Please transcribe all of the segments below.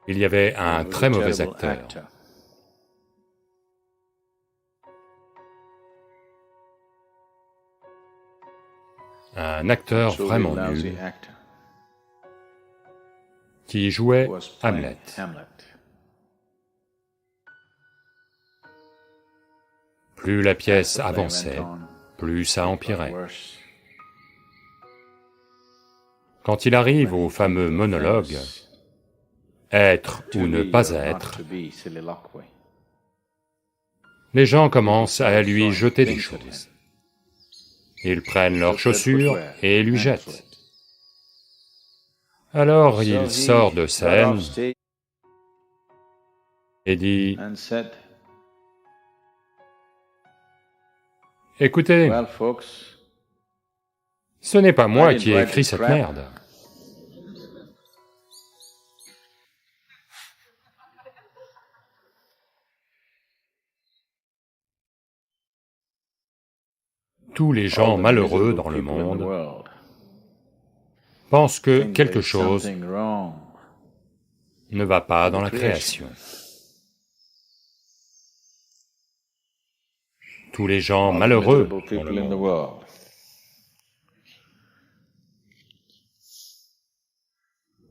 Il y avait un très mauvais acteur. Un acteur vraiment nul qui jouait Hamlet. Plus la pièce avançait, plus ça empirait. Quand il arrive au fameux monologue, être ou ne pas être, les gens commencent à lui jeter des choses. Ils prennent leurs chaussures et lui jettent. Alors il sort de scène et dit, « Écoutez, ce n'est pas moi qui ai écrit cette merde. » Tous les gens malheureux dans le monde pensent que quelque chose ne va pas dans la création. Tous les gens malheureux dans le monde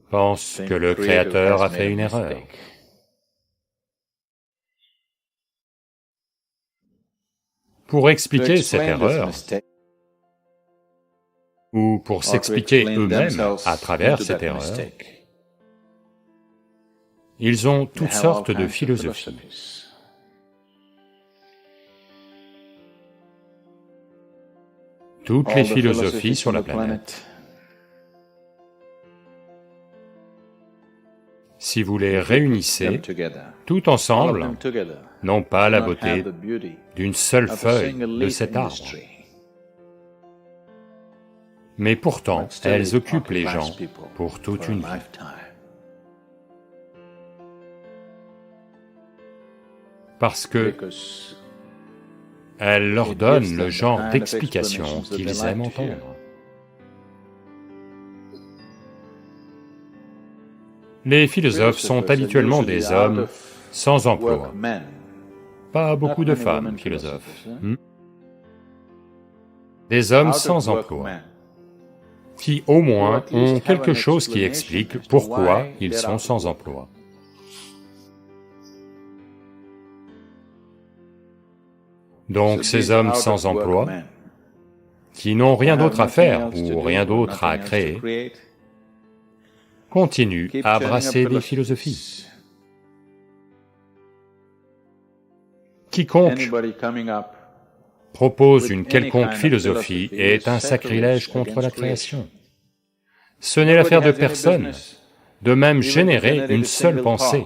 pensent que le Créateur a fait une erreur. Pour expliquer cette erreur, ou pour s'expliquer eux-mêmes à travers cette erreur, ils ont toutes sortes de philosophies. Toutes les philosophies sur la planète. Si vous les réunissez tout ensemble, n'ont pas la beauté d'une seule feuille de cet arbre. Mais pourtant, elles occupent les gens pour toute une vie. Parce que elles leur donnent le genre d'explication qu'ils aiment entendre. Les philosophes sont habituellement des hommes sans emploi. Pas beaucoup de femmes philosophes. Des hommes sans emploi, qui au moins ont quelque chose qui explique pourquoi ils sont sans emploi. Donc ces hommes sans emploi, qui n'ont rien d'autre à faire ou rien d'autre à créer, continuent à brasser des philosophies. Quiconque propose une quelconque philosophie est un sacrilège contre la création. Ce n'est l'affaire de personne de même générer une seule pensée,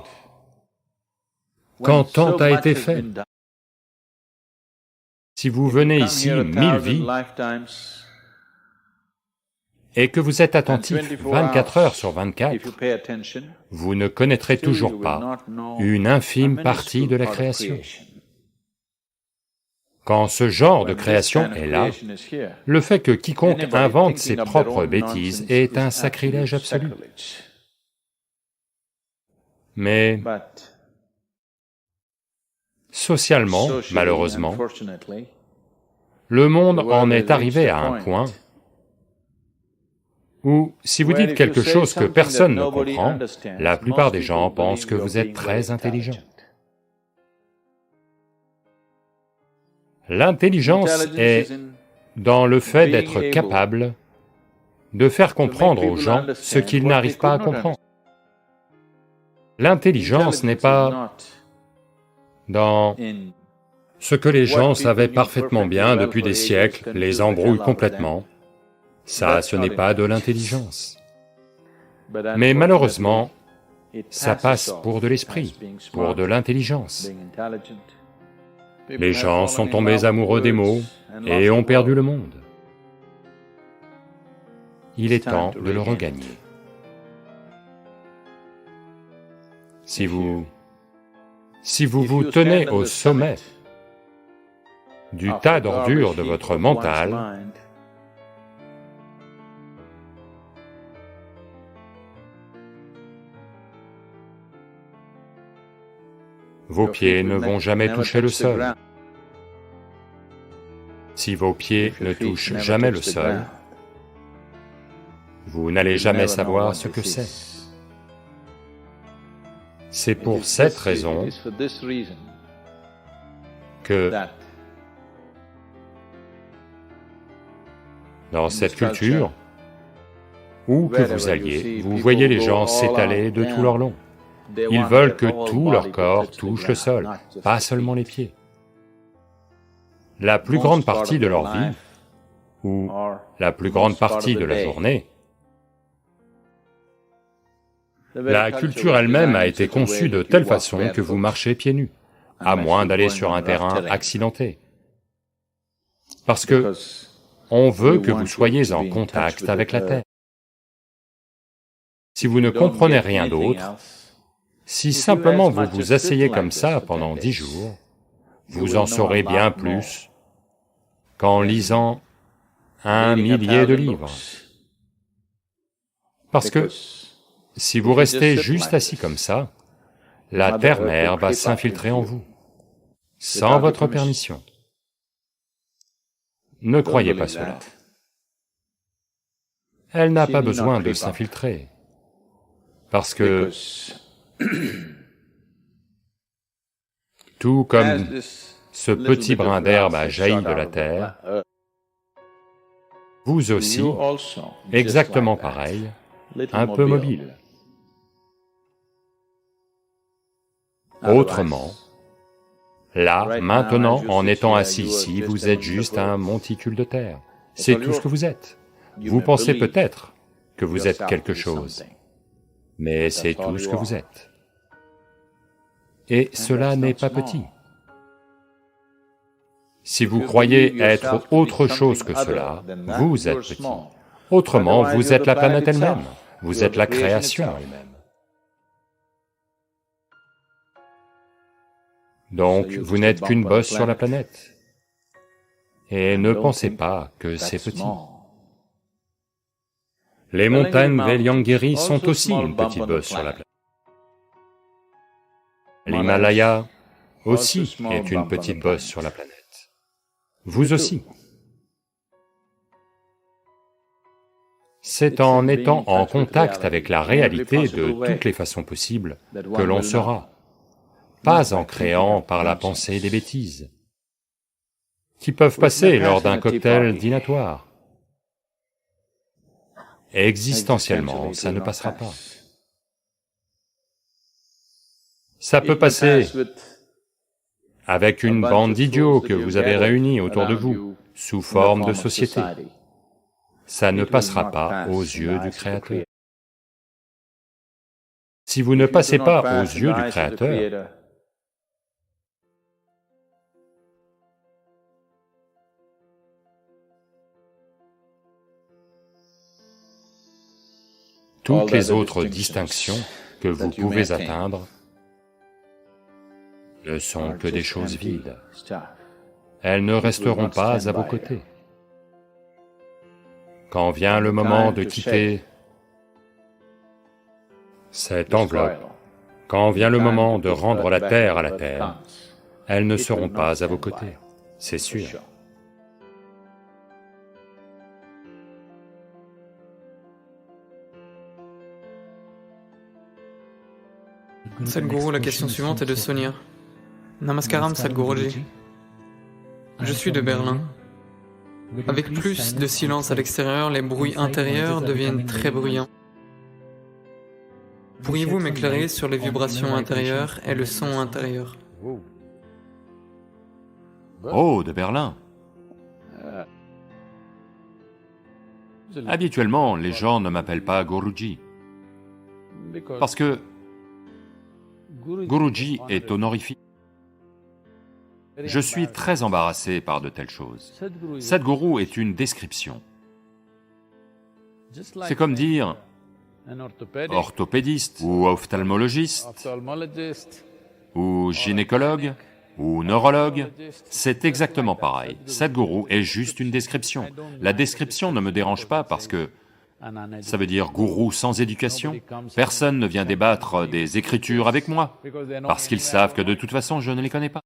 quand tant a été fait. Si vous venez ici 1000 vies, et que vous êtes attentif 24 heures sur 24, vous ne connaîtrez toujours pas une infime partie de la création. Quand ce genre de création est là, le fait que quiconque invente ses propres bêtises est un sacrilège absolu. Mais socialement, malheureusement, le monde en est arrivé à un point où, si vous dites quelque chose que personne ne comprend, la plupart des gens pensent que vous êtes très intelligent. L'intelligence est dans le fait d'être capable de faire comprendre aux gens ce qu'ils n'arrivent pas à comprendre. L'intelligence n'est pas dans ce que les gens savaient parfaitement bien depuis des siècles, les embrouille complètement. Ça, ce n'est pas de l'intelligence. Mais malheureusement, ça passe pour de l'esprit, pour de l'intelligence. Les gens sont tombés amoureux des mots et ont perdu le monde. Il est temps de le regagner. Si vous vous tenez au sommet du tas d'ordures de votre mental, vos pieds ne vont jamais toucher le sol. Si vos pieds ne touchent jamais le sol, vous n'allez jamais savoir ce que c'est. C'est pour cette raison que dans cette culture, où que vous alliez, vous voyez les gens s'étaler de tout leur long. Ils veulent que tout leur corps touche le sol, pas seulement les pieds. La plus grande partie de leur vie, ou la plus grande partie de la journée, la culture elle-même a été conçue de telle façon que vous marchez pieds nus, à moins d'aller sur un terrain accidenté. Parce que on veut que vous soyez en contact avec la terre. Si vous ne comprenez rien d'autre, si simplement vous vous asseyez comme ça pendant 10 jours, vous en saurez bien plus qu'en lisant 1 millier de livres. Parce que si vous restez juste assis comme ça, la terre-mère va s'infiltrer en vous, sans votre permission. Ne croyez pas cela. Elle n'a pas besoin de s'infiltrer, parce que tout comme ce petit brin d'herbe a jailli de la terre, vous aussi, exactement pareil, un peu mobile. Autrement, là, maintenant, en étant assis ici, vous êtes juste un monticule de terre. C'est tout ce que vous êtes. Vous pensez peut-être que vous êtes quelque chose, mais c'est tout ce que vous êtes. Et cela n'est pas petit. Si vous croyez être autre chose que cela, vous êtes petit. Autrement, vous êtes la planète elle-même, vous êtes la création elle-même. Donc, vous n'êtes qu'une bosse sur la planète. Et ne pensez pas que c'est petit. Les montagnes Veliangiri sont aussi une petite bosse sur la planète. L'Himalaya aussi est une petite bosse sur la planète. Vous aussi. C'est en étant en contact avec la réalité de toutes les façons possibles que l'on sera, pas en créant par la pensée des bêtises, qui peuvent passer lors d'un cocktail dînatoire. Existentiellement, ça ne passera pas. Ça peut passer avec une bande d'idiots que vous avez réunis autour de vous, sous forme de société. Ça ne passera pas aux yeux du Créateur. Si vous ne passez pas aux yeux du Créateur, toutes les autres distinctions que vous pouvez atteindre ne sont que des choses vides. Elles ne resteront pas à vos côtés. Quand vient le moment de quitter cette enveloppe, quand vient le moment de rendre la terre à la terre, elles ne seront pas à vos côtés, c'est sûr. Sadhguru, la question suivante est de Sonia. Namaskaram Sadhguruji. Je suis de Berlin. Avec plus de silence à l'extérieur, les bruits intérieurs deviennent très bruyants. Pourriez-vous m'éclairer sur les vibrations intérieures et le son intérieur? Oh, de Berlin. Habituellement, les gens ne m'appellent pas Guruji, parce que Guruji est honorifique. Je suis très embarrassé par de telles choses. Sadhguru est une description. C'est comme dire orthopédiste, ou ophtalmologiste, ou gynécologue, ou neurologue, c'est exactement pareil. Sadhguru est juste une description. La description ne me dérange pas parce que Ça veut dire gourou sans éducation. Personne ne vient débattre des Écritures avec moi, parce qu'ils savent que de toute façon je ne les connais pas.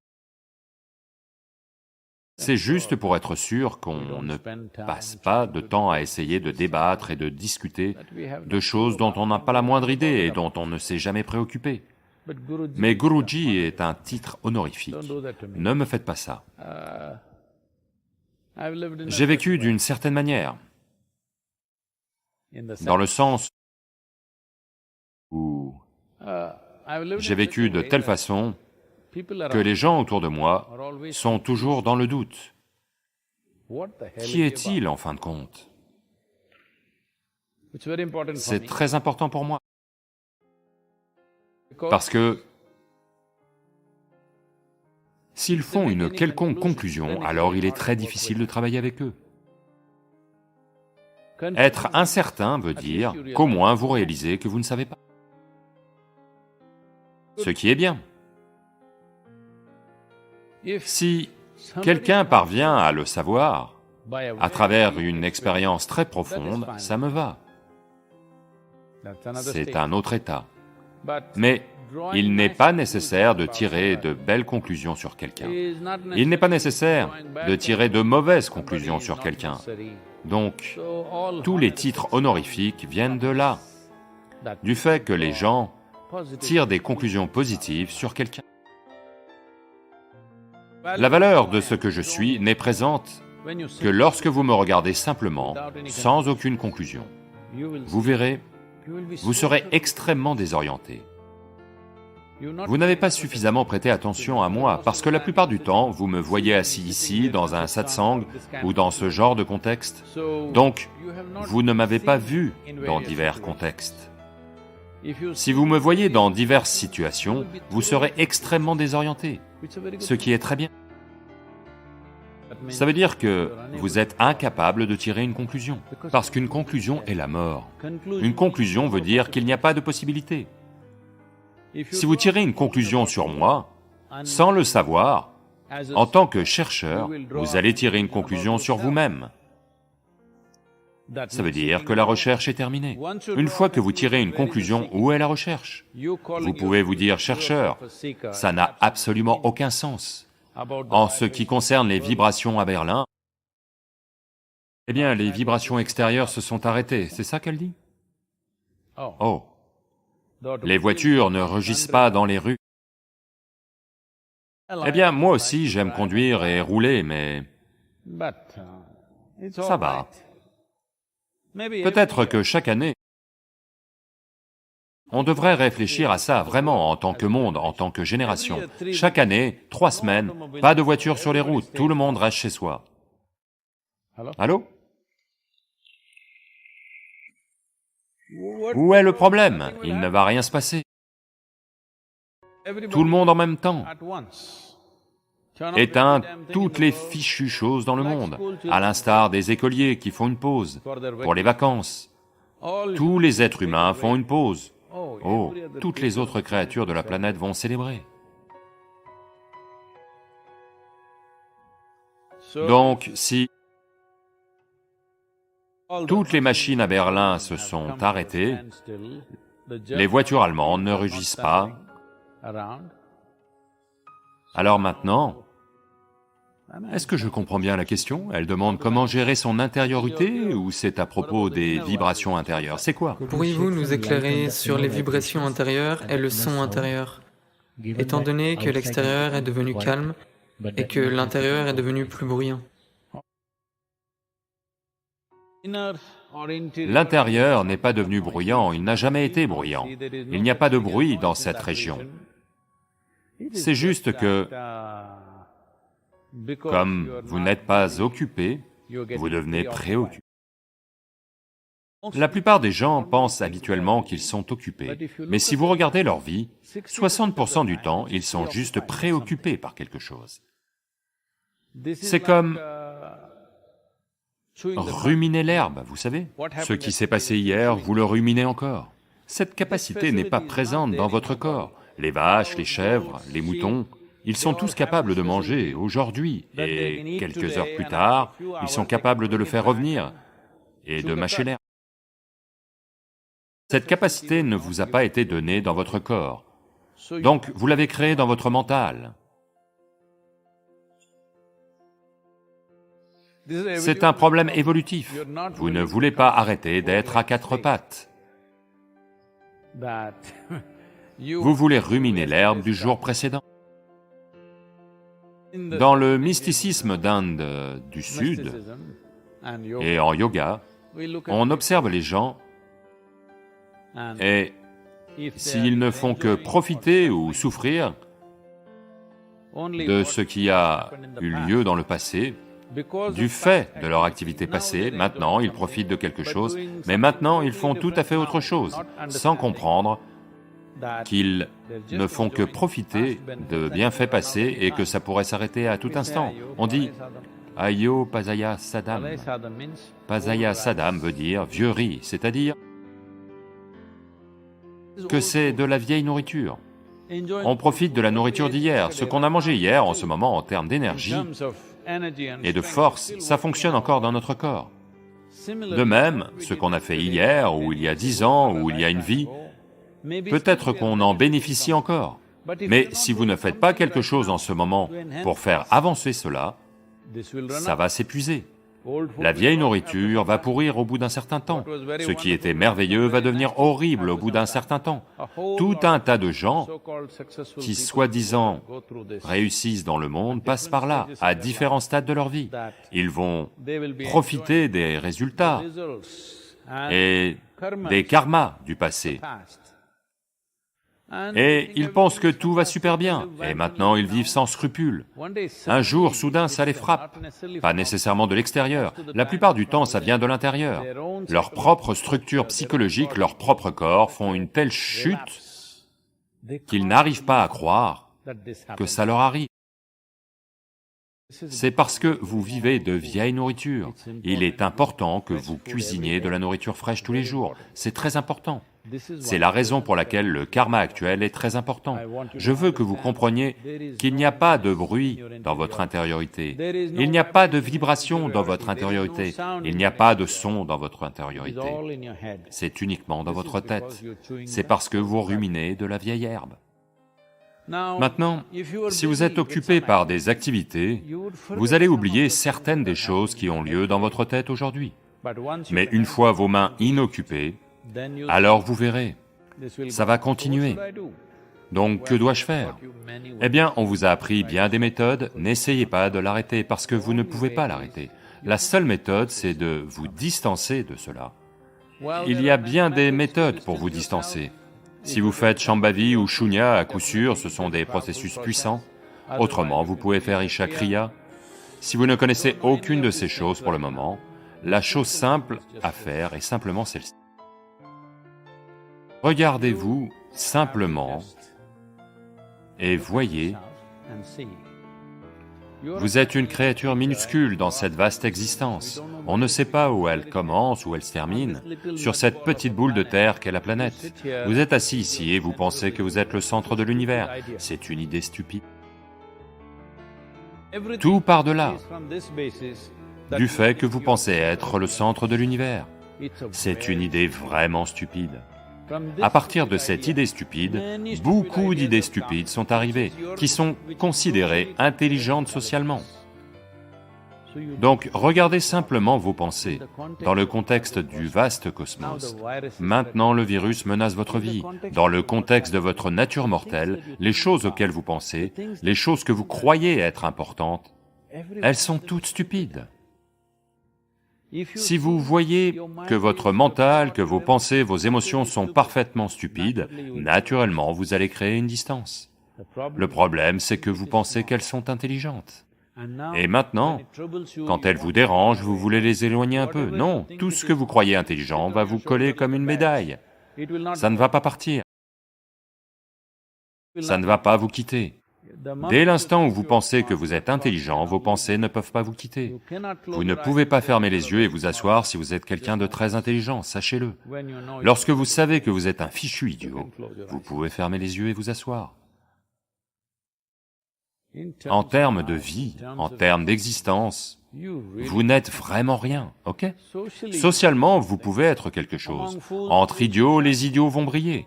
C'est juste pour être sûr qu'on ne passe pas de temps à essayer de débattre et de discuter de choses dont on n'a pas la moindre idée et dont on ne s'est jamais préoccupé. Mais Guruji est un titre honorifique. Ne me faites pas ça. J'ai vécu d'une certaine manière, dans le sens où j'ai vécu de telle façon que les gens autour de moi sont toujours dans le doute. Qui est-il en fin de compte? C'est très important pour moi. Parce que s'ils font une quelconque conclusion, alors il est très difficile de travailler avec eux. Être incertain veut dire qu'au moins vous réalisez que vous ne savez pas. Ce qui est bien. Si quelqu'un parvient à le savoir à travers une expérience très profonde, ça me va. C'est un autre état. Mais il n'est pas nécessaire de tirer de belles conclusions sur quelqu'un. Il n'est pas nécessaire de tirer de mauvaises conclusions sur quelqu'un. Donc, tous les titres honorifiques viennent de là, du fait que les gens tirent des conclusions positives sur quelqu'un. La valeur de ce que je suis n'est présente que lorsque vous me regardez simplement, sans aucune conclusion. Vous verrez, vous serez extrêmement désorienté. Vous n'avez pas suffisamment prêté attention à moi, parce que la plupart du temps, vous me voyez assis ici, dans un satsang, ou dans ce genre de contexte. Donc, vous ne m'avez pas vu dans divers contextes. Si vous me voyez dans diverses situations, vous serez extrêmement désorienté, ce qui est très bien. Ça veut dire que vous êtes incapable de tirer une conclusion, parce qu'une conclusion est la mort. Une conclusion veut dire qu'il n'y a pas de possibilité. Si vous tirez une conclusion sur moi, sans le savoir, en tant que chercheur, vous allez tirer une conclusion sur vous-même. Ça veut dire que la recherche est terminée. Une fois que vous tirez une conclusion, où est la recherche? Vous pouvez vous dire chercheur, ça n'a absolument aucun sens. En ce qui concerne les vibrations à Berlin, eh bien, les vibrations extérieures se sont arrêtées, c'est ça qu'elle dit? Oh. Les voitures ne rugissent pas dans les rues. Eh bien, moi aussi, j'aime conduire et rouler, mais ça va. Peut-être que chaque année, on devrait réfléchir à ça vraiment en tant que monde, en tant que génération. Chaque année, 3 semaines, pas de voitures sur les routes, tout le monde reste chez soi. Allô? Où est le problème? Il ne va rien se passer. Tout le monde en même temps. Éteins toutes les fichues choses dans le monde, à l'instar des écoliers qui font une pause pour les vacances. Tous les êtres humains font une pause. Oh, toutes les autres créatures de la planète vont célébrer. Donc, si toutes les machines à Berlin se sont arrêtées, les voitures allemandes ne rugissent pas, alors maintenant, est-ce que je comprends bien la question? Elle demande comment gérer son intériorité ou c'est à propos des vibrations intérieures? C'est quoi? Pourriez-vous nous éclairer sur les vibrations intérieures et le son intérieur, étant donné que l'extérieur est devenu calme et que l'intérieur est devenu plus bruyant? L'intérieur n'est pas devenu bruyant, il n'a jamais été bruyant. Il n'y a pas de bruit dans cette région. C'est juste que, comme vous n'êtes pas occupé, vous devenez préoccupé. La plupart des gens pensent habituellement qu'ils sont occupés, mais si vous regardez leur vie, 60% du temps, ils sont juste préoccupés par quelque chose. C'est comme ruminer l'herbe, vous savez? Ce qui s'est passé hier, vous le ruminez encore. Cette capacité n'est pas présente dans votre corps. Les vaches, les chèvres, les moutons, ils sont tous capables de manger aujourd'hui, et quelques heures plus tard, ils sont capables de le faire revenir et de mâcher l'herbe. Cette capacité ne vous a pas été donnée dans votre corps, donc vous l'avez créée dans votre mental. C'est un problème évolutif. Vous ne voulez pas arrêter d'être à quatre pattes. Vous voulez ruminer l'herbe du jour précédent. Dans le mysticisme d'Inde du Sud et en yoga, on observe les gens et s'ils ne font que profiter ou souffrir de ce qui a eu lieu dans le passé, du fait de leur activité passée, maintenant ils profitent de quelque chose, mais maintenant ils font tout à fait autre chose, sans comprendre qu'ils ne font que profiter de bienfaits passés et que ça pourrait s'arrêter à tout instant. On dit « Ayo pasaya sadam ». Pasaya sadam veut dire « vieux riz », c'est-à-dire que c'est de la vieille nourriture. On profite de la nourriture d'hier, ce qu'on a mangé hier en ce moment en termes d'énergie et de force, ça fonctionne encore dans notre corps. De même, ce qu'on a fait hier, ou il y a 10 ans, ou il y a une vie, peut-être qu'on en bénéficie encore. Mais si vous ne faites pas quelque chose en ce moment pour faire avancer cela, ça va s'épuiser. La vieille nourriture va pourrir au bout d'un certain temps. Ce qui était merveilleux va devenir horrible au bout d'un certain temps. Tout un tas de gens qui, soi-disant, réussissent dans le monde passent par là, à différents stades de leur vie. Ils vont profiter des résultats et des karmas du passé. Et ils pensent que tout va super bien, et maintenant ils vivent sans scrupules. Un jour, soudain, ça les frappe, pas nécessairement de l'extérieur, la plupart du temps ça vient de l'intérieur. Leur propre structure psychologique, leur propre corps font une telle chute qu'ils n'arrivent pas à croire que ça leur arrive. C'est parce que vous vivez de vieille nourriture. Il est important que vous cuisiniez de la nourriture fraîche tous les jours, c'est très important. C'est la raison pour laquelle le karma actuel est très important. Je veux que vous compreniez qu'il n'y a pas de bruit dans votre intériorité, il n'y a pas de vibration dans votre intériorité, il n'y a pas de son dans votre intériorité. C'est uniquement dans votre tête. C'est parce que vous ruminez de la vieille herbe. Maintenant, si vous êtes occupé par des activités, vous allez oublier certaines des choses qui ont lieu dans votre tête aujourd'hui. Mais une fois vos mains inoccupées, alors vous verrez, ça va continuer. Donc que dois-je faire? Eh bien, on vous a appris bien des méthodes, n'essayez pas de l'arrêter parce que vous ne pouvez pas l'arrêter. La seule méthode, c'est de vous distancer de cela. Il y a bien des méthodes pour vous distancer. Si vous faites Shambhavi ou Shunya, à coup sûr, ce sont des processus puissants. Autrement, vous pouvez faire Isha Kriya. Si vous ne connaissez aucune de ces choses pour le moment, la chose simple à faire est simplement celle-ci. Regardez-vous simplement et voyez, vous êtes une créature minuscule dans cette vaste existence. On ne sait pas où elle commence, où elle se termine, sur cette petite boule de terre qu'est la planète. Vous êtes assis ici et vous pensez que vous êtes le centre de l'univers. C'est une idée stupide. Tout part de là, du fait que vous pensez être le centre de l'univers. C'est une idée vraiment stupide. À partir de cette idée stupide, beaucoup d'idées stupides sont arrivées, qui sont considérées intelligentes socialement. Donc, regardez simplement vos pensées. Dans le contexte du vaste cosmos, maintenant le virus menace votre vie. Dans le contexte de votre nature mortelle, les choses auxquelles vous pensez, les choses que vous croyez être importantes, elles sont toutes stupides. Si vous voyez que votre mental, que vos pensées, vos émotions sont parfaitement stupides, naturellement vous allez créer une distance. Le problème, c'est que vous pensez qu'elles sont intelligentes. Et maintenant, quand elles vous dérangent, vous voulez les éloigner un peu. Non, tout ce que vous croyez intelligent va vous coller comme une médaille. Ça ne va pas partir. Ça ne va pas vous quitter. Dès l'instant où vous pensez que vous êtes intelligent, vos pensées ne peuvent pas vous quitter. Vous ne pouvez pas fermer les yeux et vous asseoir si vous êtes quelqu'un de très intelligent, sachez-le. Lorsque vous savez que vous êtes un fichu idiot, vous pouvez fermer les yeux et vous asseoir. En termes de vie, en termes d'existence, Vous n'êtes vraiment rien, ok? Socialement, vous pouvez être quelque chose. Entre idiots, les idiots vont briller.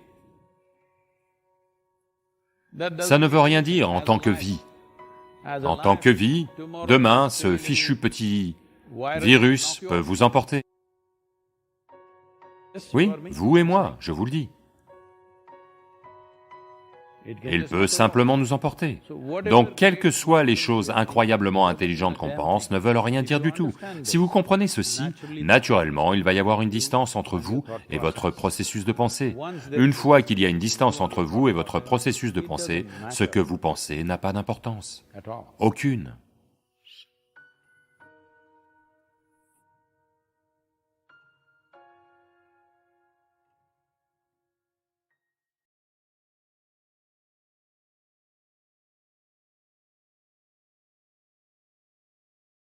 Ça ne veut rien dire en tant que vie. En tant que vie, demain, ce fichu petit virus peut vous emporter. Oui, vous et moi, je vous le dis. Il peut simplement nous emporter. Donc, quelles que soient les choses incroyablement intelligentes qu'on pense, ne veulent rien dire du tout. Si vous comprenez ceci, naturellement, il va y avoir une distance entre vous et votre processus de pensée. Une fois qu'il y a une distance entre vous et votre processus de pensée, ce que vous pensez n'a pas d'importance. Aucune.